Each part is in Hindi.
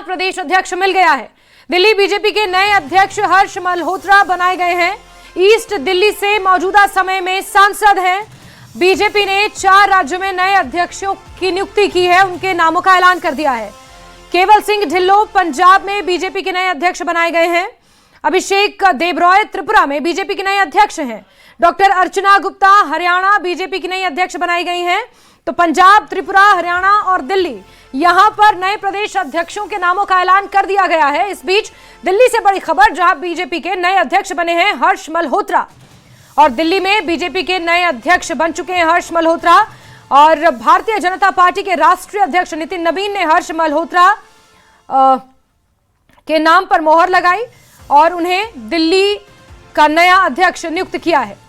प्रदेश अध्यक्ष मिल गया है। दिल्ली बीजेपी के नए अध्यक्ष हर्ष मल्होत्रा बनाए गए हैं। ईस्ट दिल्ली से मौजूदा समय में सांसद हैं। बीजेपी ने 4 राज्यों में नए अध्यक्षों की नियुक्ति की है, उनके नामों का ऐलान कर दिया है। केवल सिंह ढिल्लों पंजाब में बीजेपी के नए अध्यक्ष बनाए गए हैं। अभिषेक देबरॉय त्रिपुरा में बीजेपी के नए अध्यक्ष हैं। डॉक्टर अर्चना गुप्ता हरियाणा बीजेपी की नई अध्यक्ष बनाई गई हैं। तो पंजाब, त्रिपुरा, हरियाणा और दिल्ली, यहां पर नए प्रदेश अध्यक्षों के नामों का ऐलान कर दिया गया है। इस बीच दिल्ली से बड़ी खबर, जहां बीजेपी के नए अध्यक्ष बने हैं हर्ष मल्होत्रा, और दिल्ली में बीजेपी के नए अध्यक्ष बन चुके हैं हर्ष मल्होत्रा। और भारतीय जनता पार्टी के राष्ट्रीय अध्यक्ष नितिन नबीन ने हर्ष मल्होत्रा के नाम पर मोहर लगाई और उन्हें दिल्ली का नया अध्यक्ष नियुक्त किया है।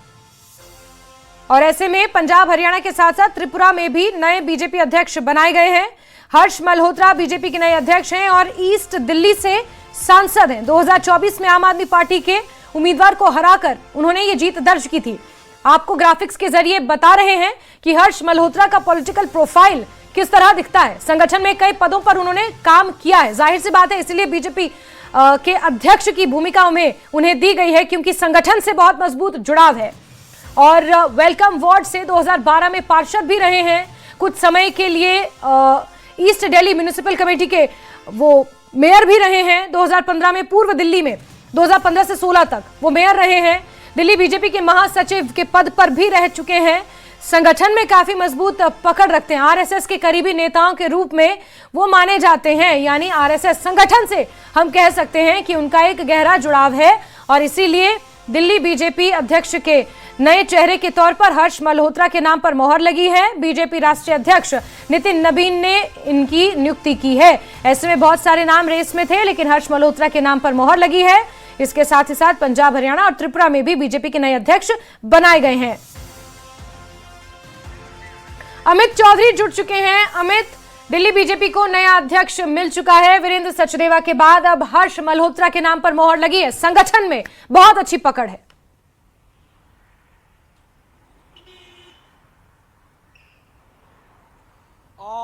और ऐसे में पंजाब, हरियाणा के साथ साथ त्रिपुरा में भी नए बीजेपी अध्यक्ष बनाए गए हैं। हर्ष मल्होत्रा बीजेपी के नए अध्यक्ष हैं और ईस्ट दिल्ली से सांसद हैं। 2024 में आम आदमी पार्टी के उम्मीदवार को हराकर उन्होंने ये जीत दर्ज की थी। आपको ग्राफिक्स के जरिए बता रहे हैं कि हर्ष मल्होत्रा का पॉलिटिकल प्रोफाइल किस तरह दिखता है। संगठन में कई पदों पर उन्होंने काम किया है, जाहिर सी बात है, इसलिए बीजेपी के अध्यक्ष की भूमिका में उन्हें दी गई है, क्योंकि संगठन से बहुत मजबूत जुड़ाव है। और वेलकम वार्ड से 2012 में पार्षद भी रहे हैं। कुछ समय के लिए ईस्ट दिल्ली म्युनिसिपल कमेटी के वो मेयर भी रहे हैं। 2015 में पूर्व दिल्ली में 2015 से 16 तक वो मेयर रहे हैं। दिल्ली बीजेपी के महासचिव के पद पर भी रह चुके हैं। संगठन में काफी मजबूत पकड़ रखते हैं। आरएसएस के करीबी नेताओं के रूप में वो माने जाते हैं, यानी आरएसएस संगठन से हम कह सकते हैं कि उनका एक गहरा जुड़ाव है। और इसीलिए दिल्ली बीजेपी अध्यक्ष के नए चेहरे के तौर पर हर्ष मल्होत्रा के नाम पर मोहर लगी है। बीजेपी राष्ट्रीय अध्यक्ष नितिन नबीन ने इनकी नियुक्ति की है। ऐसे में बहुत सारे नाम रेस में थे, लेकिन हर्ष मल्होत्रा के नाम पर मोहर लगी है। इसके साथ ही साथ पंजाब, हरियाणा और त्रिपुरा में भी बीजेपी के नए अध्यक्ष बनाए गए हैं। अमित चौधरी जुड़ चुके हैं। अमित, दिल्ली बीजेपी को नया अध्यक्ष मिल चुका है। वीरेंद्र सचदेवा के बाद अब हर्ष मल्होत्रा के नाम पर मोहर लगी है। संगठन में बहुत अच्छी पकड़ है।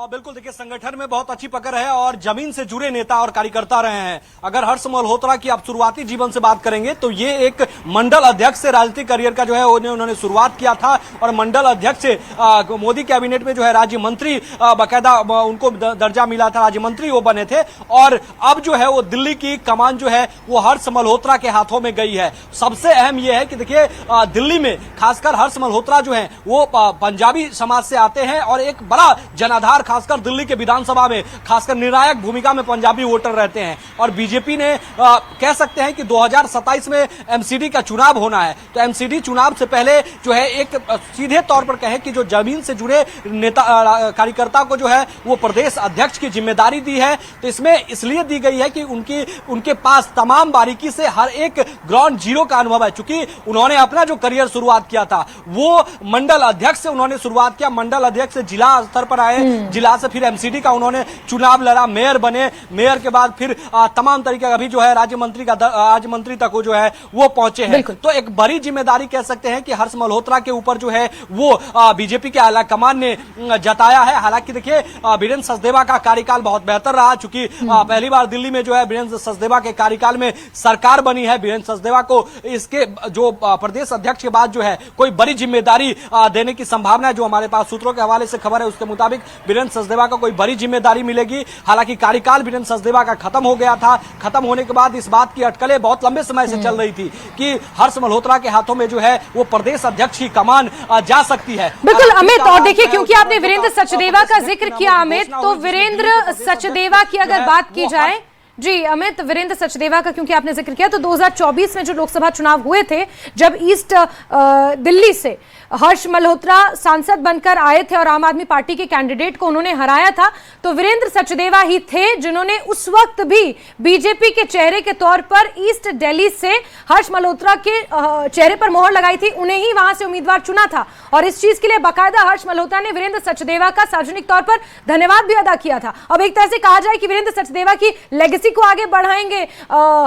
बिल्कुल, देखिए, संगठन में बहुत अच्छी पकड़ है और जमीन से जुड़े नेता और कार्यकर्ता रहे हैं। अगर हर्ष मल्होत्रा की आप शुरुआती जीवन से बात करेंगे तो ये एक मंडल अध्यक्ष से राजनीतिक करियर का जो है उन्होंने शुरुआत किया था और मंडल अध्यक्ष से मोदी कैबिनेट में जो है राज्य मंत्री, बाकायदा उनको दर्जा मिला था, राज्य मंत्री वो बने थे। और अब जो है वो दिल्ली की कमान जो है वो हर्ष मल्होत्रा के हाथों में गई है। सबसे अहम यह है कि देखिए, दिल्ली में खासकर हर्ष मल्होत्रा जो है वो पंजाबी समाज से आते हैं और एक बड़ा जनाधार खासकर दिल्ली के विधानसभा में खासकर निर्णायक भूमिका में पंजाबी वोटर रहते हैं। और बीजेपी ने कह सकते हैं कि 2027 में एमसीडी का चुनाव होना है, तो एमसीडी चुनाव से पहले जो है एक सीधे तौर पर कहें कि जो जमीन से जुड़े नेता कार्यकर्ता को जो है वो प्रदेश अध्यक्ष की जिम्मेदारी दी है। तो इसमें इसलिए दी गई है कि उनके पास तमाम बारीकी से हर एक ग्राउंड जीरो का अनुभव है। चूंकि उन्होंने अपना जो करियर शुरुआत किया था वो मंडल अध्यक्ष से उन्होंने शुरुआत किया। मंडल अध्यक्ष से जिला स्तर पर आए, जिला से फिर एमसीडी का उन्होंने चुनाव लड़ा, मेयर बने, मेयर के बाद फिर तमाम तरीके का, अभी जो है राज्य मंत्री तक वो जो है वो पहुंचे हैं। तो एक बड़ी जिम्मेदारी कह सकते हैं कि हर्ष मल्होत्रा के ऊपर जो है वो बीजेपी के आला कमान ने जताया है। हालांकि देखिए, वीरेंद्र सचदेवा का कार्यकाल बहुत बेहतर रहा, चूंकि पहली बार दिल्ली में जो है वीरेंद्र सचदेवा के कार्यकाल में सरकार बनी है। वीरेंद्र सचदेवा को इसके जो प्रदेश अध्यक्ष के बाद जो है कोई बड़ी जिम्मेदारी देने की संभावना है। जो हमारे पास सूत्रों के हवाले से खबर है उसके मुताबिक वीरेंद्र सचदेवा को कोई बड़ी जिम्मेदारी मिलेगी। हालांकि कार्यकाल वीरेंद्र सचदेवा का खत्म हो गया था। खत्म होने के बाद इस बात की अटकलें बहुत लंबे समय से चल रही थी कि हर्ष मल्होत्रा के हाथों में जो है वो प्रदेश अध्यक्ष की कमान जा सकती है। बिल्कुल अमित, और देखिए, क्योंकि आपने वीरेंद्र सचदेवा का जिक्र किया अमित, तो वीरेंद्र सचदेवा की अगर बात की जाए, जी अमित, वीरेंद्र सचदेवा का क्योंकि आपने जिक्र किया, तो 2024 में जो लोकसभा चुनाव हुए थे, जब ईस्ट दिल्ली से हर्ष मल्होत्रा सांसद बनकर आए थे और आम आदमी पार्टी के कैंडिडेट को उन्होंने हराया था, तो वीरेंद्र सचदेवा ही थे जिन्होंने उस वक्त भी बीजेपी के चेहरे के तौर पर ईस्ट दिल्ली से हर्ष मल्होत्रा के चेहरे पर मोहर लगाई थी। उन्हें ही वहां से उम्मीदवार चुना था और इस चीज के लिए बाकायदा हर्ष मल्होत्रा ने वीरेंद्र सचदेवा का सार्वजनिक तौर पर धन्यवाद भी अदा किया था। अब एक तरह से कहा जाए कि वीरेंद्र सचदेवा की लेगेसी को आगे बढ़ाएंगे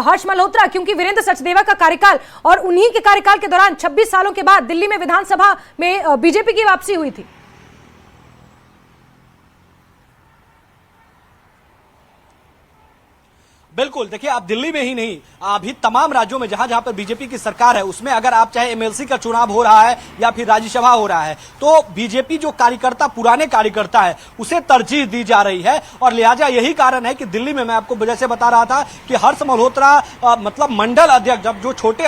हर्ष मल्होत्रा, क्योंकि वीरेंद्र सचदेवा का कार्यकाल और उन्हीं के कार्यकाल के दौरान 26 सालों के बाद दिल्ली में विधानसभा में बीजेपी की वापसी हुई थी। बिल्कुल, देखिए आप दिल्ली में ही नहीं, अभी तमाम राज्यों में जहां जहां पर बीजेपी की सरकार है उसमें अगर आप चाहे एमएलसी का चुनाव हो रहा है या फिर राज्यसभा हो रहा है तो बीजेपी जो कार्यकर्ता, पुराने कार्यकर्ता है, उसे तरजीह दी जा रही है। और लिहाजा यही कारण है कि दिल्ली में मैं आपको जैसे बता रहा था कि हर्ष मल्होत्रा मतलब मंडल अध्यक्ष, जब जो छोटे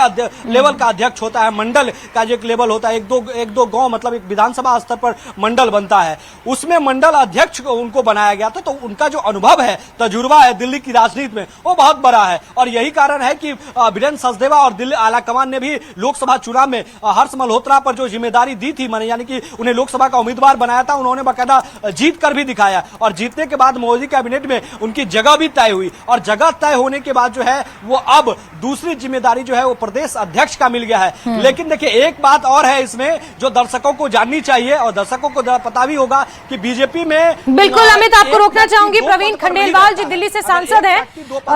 लेवल का अध्यक्ष होता है, मंडल का जो एक लेवल होता है, एक दो गांव मतलब एक विधानसभा स्तर पर मंडल बनता है, उसमें मंडल अध्यक्ष उनको बनाया गया था। तो उनका जो अनुभव है, तजुर्बा है दिल्ली की राजनीति में, वो बहुत बड़ा है। और यही कारण है कि वीरेंद्र सचदेवा और दिल्ली आलाकमान ने भी लोकसभा चुनाव में हर्ष मल्होत्रा पर जो जिम्मेदारी दी थी, माने यानी कि उन्हें लोकसभा का उम्मीदवार बनाया था, उन्होंने बाकायदा जीत कर भी दिखाया। और जीतने के बाद मोदी कैबिनेट में उनकी जगह भी तय हुई और जगह तय होने के बाद जो है वो अब दूसरी जिम्मेदारी जो है वो प्रदेश अध्यक्ष का मिल गया है। लेकिन देखिए एक बात और है इसमें जो दर्शकों को जाननी चाहिए और दर्शकों को पता भी होगा कि बीजेपी में बिल्कुल अमित, आपको रोकना चाहूंगी। प्रवीण खंडेलवाल जी दिल्ली से सांसद हैं,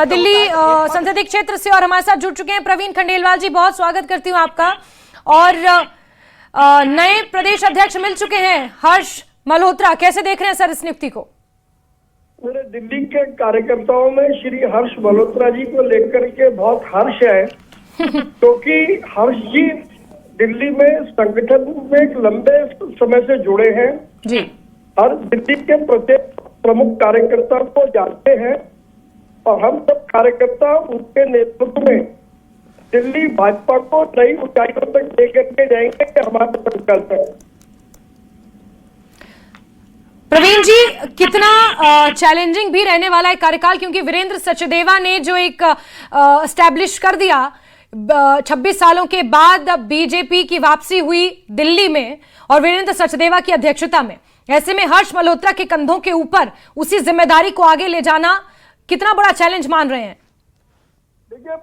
दिल्ली संसदीय क्षेत्र से, और हमारे साथ जुड़ चुके हैं। प्रवीण खंडेलवाल जी, बहुत स्वागत करती हूं आपका। और नए प्रदेश अध्यक्ष मिल चुके हैं हर्ष मल्होत्रा, कैसे देख रहे हैं सर इस नियुक्ति को? पूरे दिल्ली के कार्यकर्ताओं में श्री हर्ष मल्होत्रा जी को लेकर के बहुत हर्ष है क्योंकि हर्ष जी दिल्ली में संगठन में एक लंबे समय से जुड़े हैं जी, और दिल्ली के प्रत्येक प्रमुख कार्यकर्ता को जानते हैं और हम सब कार्यकर्ता उनके नेतृत्व में दिल्ली भाजपा को नई ऊंचाइयों तक लेकर के जाएंगे कि हमारा संकल्प है। प्रवीण जी, कितना चैलेंजिंग भी रहने वाला है कार्यकाल, क्योंकि वीरेंद्र सचदेवा ने जो एक एस्टैब्लिश कर दिया 26 सालों के बाद बीजेपी की वापसी हुई दिल्ली में और वीरेंद्र सचदेवा की अध्यक्षता में, ऐसे में हर्ष मल्होत्रा के कंधों के ऊपर उसी जिम्मेदारी को आगे ले जाना कितना बड़ा चैलेंज मान रहे हैं? देखिए,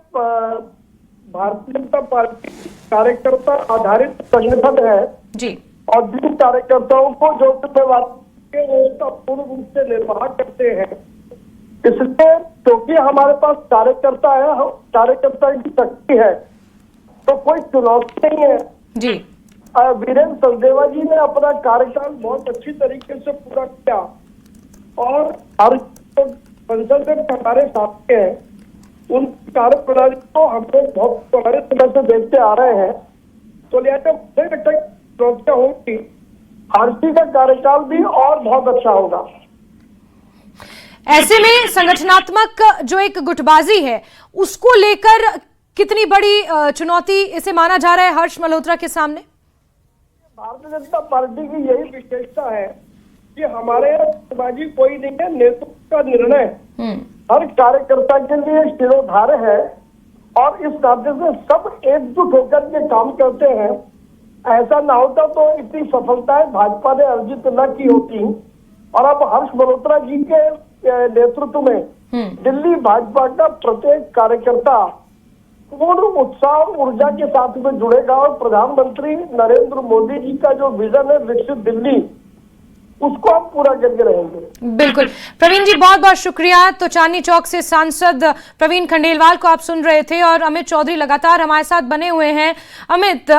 भारतीय जनता पार्टी कार्यकर्ता आधारित संगठन है जी, और जिन कार्यकर्ताओं को जो जिम्मेवारी उसका पूर्ण रूप से निर्वाह करते हैं, इसलिए क्योंकि हमारे पास कार्यकर्ता है, कार्यकर्ता की शक्ति है, तो कोई चुनौती नहीं है जी। वीरेंद्र सचदेवा जी ने अपना कार्यकाल बहुत अच्छी तरीके से पूरा किया और हर संसद में हमारे साथ हैं, उन कार्य प्रणाली को हम लोग बहुत पुराने समय से देखते आ रहे हैं। तो लिहाजा मुझे लगता है चुनौतियां होंगी, आरसी का कार्यकाल भी और बहुत अच्छा होगा। ऐसे में संगठनात्मक जो एक गुटबाजी है उसको लेकर कितनी बड़ी चुनौती इसे माना जा रहा है हर्ष मल्होत्रा के सामने? भारतीय जनता पार्टी की यही विशेषता है कि हमारे यहाँ गुटबाजी कोई नहीं है, नेतृत्व का निर्णय हर कार्यकर्ता के लिए शिरोधार्य है और इस नाते से सब एकजुट होकर के काम करते हैं। ऐसा ना होता तो इतनी सफलताएं भाजपा ने अर्जित न की होती। और अब हर्ष मल्होत्रा जी के नेतृत्व में दिल्ली भाजपा का प्रत्येक कार्यकर्ता पूर्ण उत्साह और ऊर्जा के साथ में जुड़ेगा और प्रधानमंत्री नरेंद्र मोदी जी का जो विजन है विकसित दिल्ली, उसको हम पूरा करके रहेंगे। बिल्कुल प्रवीण जी, बहुत बहुत शुक्रिया। तो चांदनी चौक से सांसद प्रवीण खंडेलवाल को आप सुन रहे थे और अमित चौधरी लगातार हमारे साथ बने हुए हैं। अमित,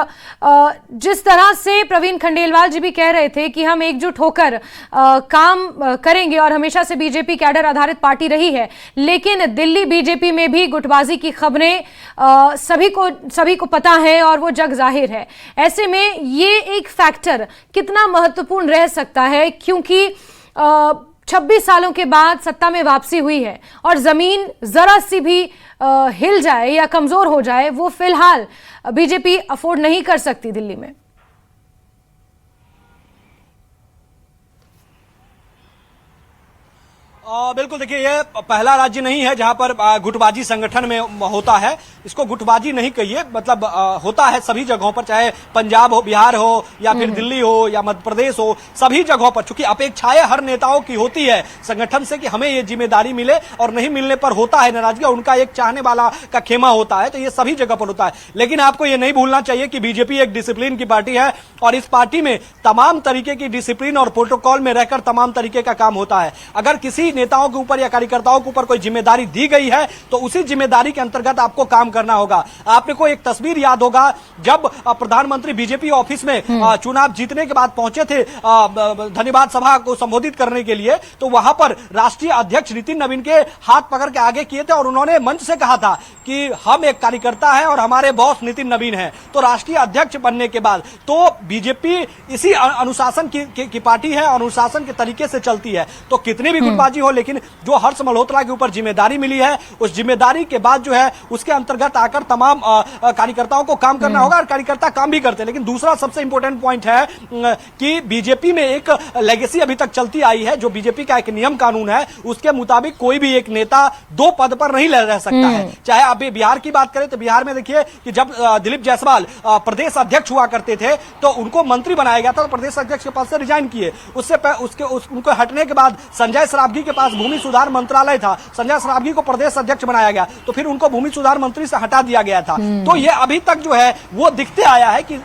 जिस तरह से प्रवीण खंडेलवाल जी भी कह रहे थे कि हम एकजुट होकर काम करेंगे और हमेशा से बीजेपी कैडर आधारित पार्टी रही है, लेकिन दिल्ली बीजेपी में भी गुटबाजी की खबरें सभी को पता है और वो जग जाहिर है। ऐसे में ये एक फैक्टर कितना महत्वपूर्ण रह सकता है, क्योंकि 26 सालों के बाद सत्ता में वापसी हुई है और जमीन जरा सी भी हिल जाए या कमजोर हो जाए वो फिलहाल बीजेपी अफोर्ड नहीं कर सकती दिल्ली में। बिल्कुल, देखिए ये पहला राज्य नहीं है जहां पर गुटबाजी संगठन में होता है। इसको गुटबाजी नहीं कहिए, मतलब होता है सभी जगहों पर, चाहे पंजाब हो, बिहार हो या फिर दिल्ली हो या मध्य प्रदेश हो, सभी जगहों पर। चूंकि अपेक्षाएं हर नेताओं की होती है संगठन से कि हमें ये जिम्मेदारी मिले और नहीं मिलने पर होता है नाराजगी, उनका एक चाहने वाला का खेमा होता है, तो ये सभी जगह पर होता है। लेकिन आपको ये नहीं भूलना चाहिए कि बीजेपी एक डिसिप्लिन की पार्टी है और इस पार्टी में तमाम तरीके की डिसिप्लिन और प्रोटोकॉल में रहकर तमाम तरीके का काम होता है। अगर किसी नेताओं के ऊपर या कार्यकर्ताओं के ऊपर कोई जिम्मेदारी दी गई है तो उसी जिम्मेदारी के अंतर्गत आपको काम करना होगा। आपने को एक तस्वीर याद होगा जब प्रधानमंत्री बीजेपी ऑफिस में चुनाव जीतने के बाद पहुंचे थे धन्यवाद सभा को संबोधित करने के लिए, तो वहां पर राष्ट्रीय अध्यक्ष नितिन नवीन के हाथ पकड़ के आगे किए थे और उन्होंने मंच से कहा था कि हम एक कार्यकर्ता हैं और हमारे बॉस नितिन नवीन हैं। तो राष्ट्रीय अध्यक्ष बनने के बाद तो बीजेपी इसी अनुशासन की पार्टी है, अनुशासन के तरीके से चलती है। तो कितनी भी गुटबाजी हो, लेकिन जो हर्ष मल्होत्रा के ऊपर जिम्मेदारी मिली है उस जिम्मेदारी के बाद जो है उसके अंतर्गत आकर तमाम कार्यकर्ताओं को काम करना होगा और कार्यकर्ता काम भी करते हैं। लेकिन दूसरा सबसे इंपॉर्टेंट पॉइंट है कि बीजेपी में एक लेगेसी अभी तक चलती आई है, जो बीजेपी का एक नियम कानून है उसके मुताबिक कोई भी एक नेता दो पद पर नहीं रह सकता है। चाहे आप बिहार की बात करें तो बिहार में देखिए कि जब दिलीप जायसवाल प्रदेश अध्यक्ष हुआ करते थे तो उनको मंत्री बनाया गया था, तो प्रदेश अध्यक्ष के पद से रिजाइन किए। उनको हटने के बाद संजय सरावगी के पास भूमि सुधार मंत्रालय था, संजय सरावगी को प्रदेश अध्यक्ष बनाया गया, तो फिर उनको भूमि सुधार मंत्री से हटा दिया गया था। तो ये अभी तक जो है वो दिखते आया है कि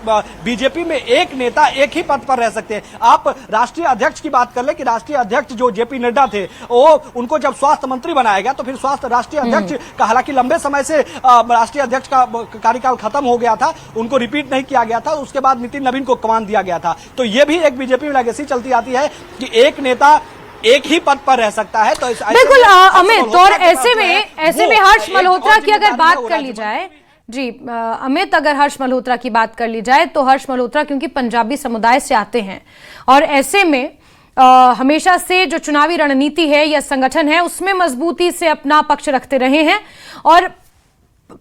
बीजेपी में एक नेता एक ही पद पर रह सकते हैं। आप राष्ट्रीय अध्यक्ष की बात कर ले कि राष्ट्रीय अध्यक्ष जो जेपी नड्डा थे वो उनको जब स्वास्थ्य मंत्री बनाया गया तो फिर स्वास्थ्य राष्ट्रीय अध्यक्ष का, हालांकि लंबे समय से राष्ट्रीय अध्यक्ष का कार्यकाल खत्म हो गया था, उनको रिपीट नहीं किया गया था, उसके बाद नितिन नवीन को कमान दिया गया था। तो ये भी एक बीजेपी में लेगेसी चलती आती है कि एक नेता एक ही पद पर रह सकता है। तो बिल्कुल अमित, और ऐसे में हर्ष मल्होत्रा की अगर बात कर ली जाए जी अमित, अगर हर्ष मल्होत्रा की बात कर ली जाए तो हर्ष मल्होत्रा क्योंकि पंजाबी समुदाय से आते हैं और ऐसे में हमेशा से जो चुनावी रणनीति है या संगठन है उसमें मजबूती से अपना पक्ष रखते रहे हैं और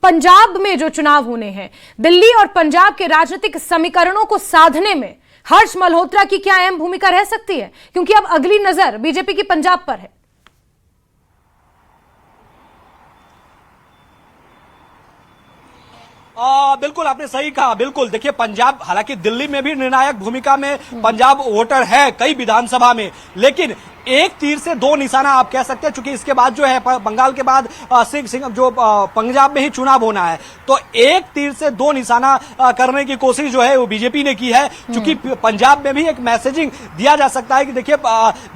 पंजाब में जो चुनाव होने हैं, दिल्ली और पंजाब के राजनीतिक समीकरणों को साधने में हर्ष मल्होत्रा की क्या अहम भूमिका रह सकती है, क्योंकि अब अगली नजर बीजेपी की पंजाब पर है। बिल्कुल आपने सही कहा। बिल्कुल देखिए पंजाब, हालांकि दिल्ली में भी निर्णायक भूमिका में पंजाब वोटर है कई विधानसभा में, लेकिन एक तीर से दो निशाना आप कह सकते हैं, क्योंकि इसके बाद जो है बंगाल के बाद जो पंजाब में ही चुनाव होना है, तो एक तीर से दो निशाना करने की कोशिश जो है वो बीजेपी ने की है। क्योंकि पंजाब में भी एक मैसेजिंग दिया जा सकता है कि देखिए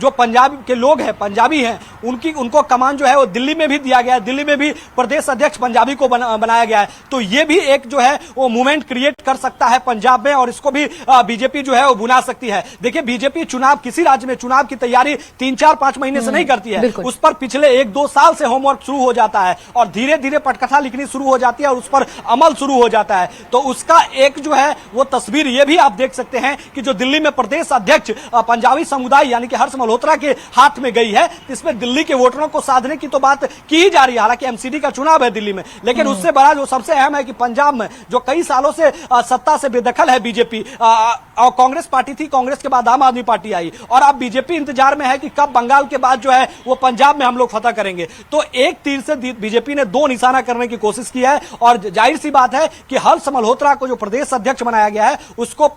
जो पंजाब के लोग हैं, पंजाबी हैं, उनको कमान जो है वो दिल्ली में भी दिया गया है, दिल्ली में भी प्रदेश अध्यक्ष पंजाबी को बनाया गया है। तो ये भी एक जो है वो मूवमेंट क्रिएट कर सकता है पंजाब में और इसको भी बीजेपी जो है वो बुला सकती है। देखिए बीजेपी चुनाव, किसी राज्य में चुनाव की तैयारी 3-4-5 महीने से नहीं करती है, उस पर पिछले 1-2 साल से होमवर्क शुरू हो जाता है और धीरे धीरे पटकथा लिखनी शुरू हो जाती है और उस पर अमल शुरू हो जाता है। तो उसका एक जो है वो तस्वीर ये भी आप देख सकते हैं कि जो दिल्ली में प्रदेश अध्यक्ष पंजाबी समुदाय यानी कि हर्ष मल्होत्रा के हाथ में गई है, इसमें दिल्ली के वोटरों को साधने की तो बात की ही जा रही है। हालांकि एमसीडी का चुनाव है दिल्ली में, लेकिन उससे बड़ा जो सबसे अहम है कि पंजाब में जो कई सालों से सत्ता से बेदखल है बीजेपी, और कांग्रेस पार्टी थी, कांग्रेस के बाद आम आदमी पार्टी आई और अब बीजेपी इंतजार में है कि कब बंगाल के बाद जो है वो पंजाब में हम लोग फतह करेंगे। तो एक तीर से बीजेपी ने दो निशाना करने की कोशिश की है और जाहिर सी बात है कि हर्ष मल्होत्रा को जो प्रदेश अध्यक्ष बनाया गया है उसको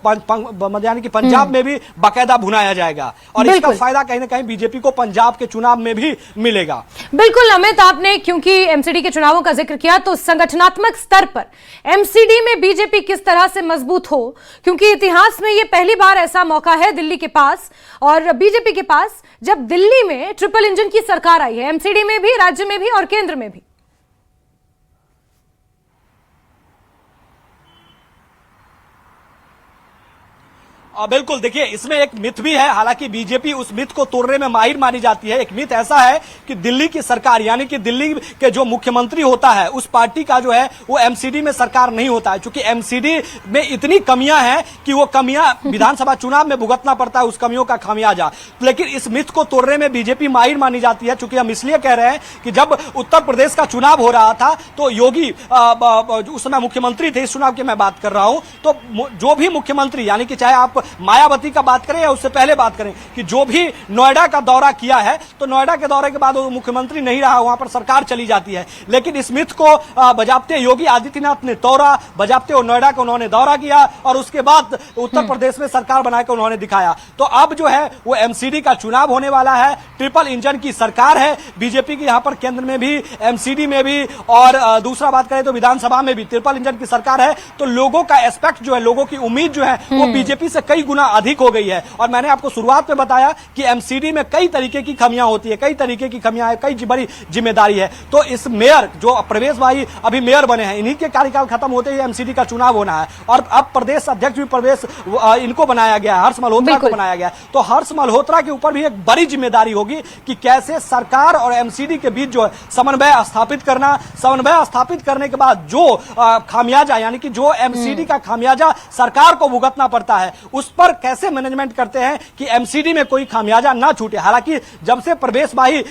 यानी कि पंजाब में भी बाकायदा भुनाया जाएगा और इसका फायदा कहीं ना कहीं बीजेपी को पंजाब के चुनाव में भी मिलेगा। बिल्कुल अमित, आपने क्योंकि एमसीडी के चुनावों का जिक्र किया तो संगठनात्मक स्तर पर एमसीडी में बीजेपी किस तरह से मजबूत हो, क्योंकि इतिहास में यह पहली बार ऐसा मौका है दिल्ली के पास और बीजेपी के पास जब दिल्ली में ट्रिपल इंजन की सरकार आई है, एमसीडी में भी, राज्य में भी और केंद्र में भी। बिल्कुल देखिए इसमें एक मिथ भी है, हालांकि बीजेपी उस मिथ को तोड़ने में माहिर मानी जाती है। एक मिथ ऐसा है कि दिल्ली की सरकार यानी कि दिल्ली के जो मुख्यमंत्री होता है उस पार्टी का जो है वो एमसीडी में सरकार नहीं होता है, क्योंकि एमसीडी में इतनी कमियां हैं कि वो कमियां विधानसभा चुनाव में भुगतना पड़ता है उस कमियों का खामियाजा। लेकिन इस मिथ को तोड़ने में बीजेपी माहिर मानी जाती है, क्योंकि हम इसलिए कह रहे हैं कि जब उत्तर प्रदेश का चुनाव हो रहा था तो योगी उस समय मुख्यमंत्री थे, इस चुनाव की मैं बात कर रहा हूं, तो जो भी मुख्यमंत्री यानी कि चाहे आप मायावती का बात करें या उससे पहले बात करें कि जो भी नोएडा का दौरा किया है तो नोएडा के दौरे के बाद वो मुख्यमंत्री नहीं रहा, वहां पर सरकार चली जाती है। लेकिन इस मिथ को बजाबते योगी आदित्यनाथ ने तोड़ा, बजाबते नोएडा का उन्होंने दौरा किया और उसके बाद उत्तर प्रदेश में सरकार बनाकर उन्होंने दिखाया। तो अब जो है वो एमसीडी का चुनाव होने वाला है, ट्रिपल इंजन की सरकार है बीजेपी की, यहां पर केंद्र में भी, एमसीडी में भी और दूसरा बात करें तो विधानसभा में भी ट्रिपल इंजन की सरकार है। तो लोगों का एस्पेक्ट जो है, लोगों की उम्मीद जो है वो बीजेपी से कई कई गुना अधिक हो गई है। और मैंने आपको शुरुआत में बताया कि एमसीडी में कई तरीके की खामियां होती है, कई तरीके की खामियां है, कई बड़ी जिम्मेदारी है। तो इस मेयर जो प्रवेश भाई अभी मेयर बने हैं, इन्हीं के कार्यकाल खत्म होते ही एमसीडी का चुनाव होना है और अब प्रदेश अध्यक्ष भी प्रवेश इनको बनाया गया है, हर्ष मल्होत्रा को बनाया गया है। तो हर्ष मल्होत्रा के ऊपर भी एक बड़ी जिम्मेदारी होगी कि कैसे सरकार और एमसीडी के बीच जो है समन्वय स्थापित करना, समन्वय स्थापित करने के बाद जो खामियाजा यानी कि जो एमसीडी का खामियाजा सरकार को भुगतना पड़ता है, उस पर कैसे मैनेजमेंट करते हैं कि एमसीडी में कोई खामियाजा ना छूटे। हालांकि जब से प्रवेश भाई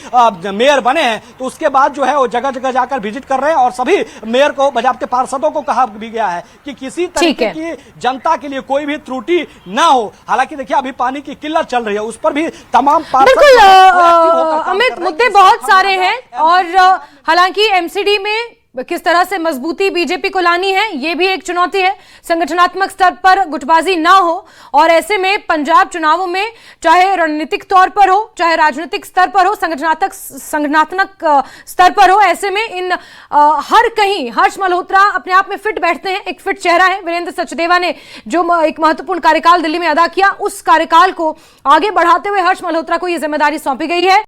मेयर बने हैं तो उसके बाद जो है वो जगह जगह जाकर विजिट कर रहे हैं और सभी मेयर को, बजाबते पार्षदों को कहा भी गया है कि किसी तरीके की जनता के लिए कोई भी त्रुटि ना हो। हालांकि देखिए अभी पानी की किल्लत चल रही है, उस पर भी तमाम बिल्कुल अमित, मुद्दे बहुत सारे हैं और हालांकि एमसीडी में किस तरह से मजबूती बीजेपी को लानी है ये भी एक चुनौती है। संगठनात्मक स्तर पर गुटबाजी ना हो और ऐसे में पंजाब चुनावों में चाहे रणनीतिक तौर पर हो, चाहे राजनीतिक स्तर पर हो, संगठनात्मक स्तर पर हो, ऐसे में इन हर कहीं हर्ष मल्होत्रा अपने आप में फिट बैठते हैं। एक फिट चेहरा है। वीरेंद्र सचदेवा ने जो एक महत्वपूर्ण कार्यकाल दिल्ली में अदा किया, उस कार्यकाल को आगे बढ़ाते हुए हर्ष मल्होत्रा को यह जिम्मेदारी सौंपी गई है।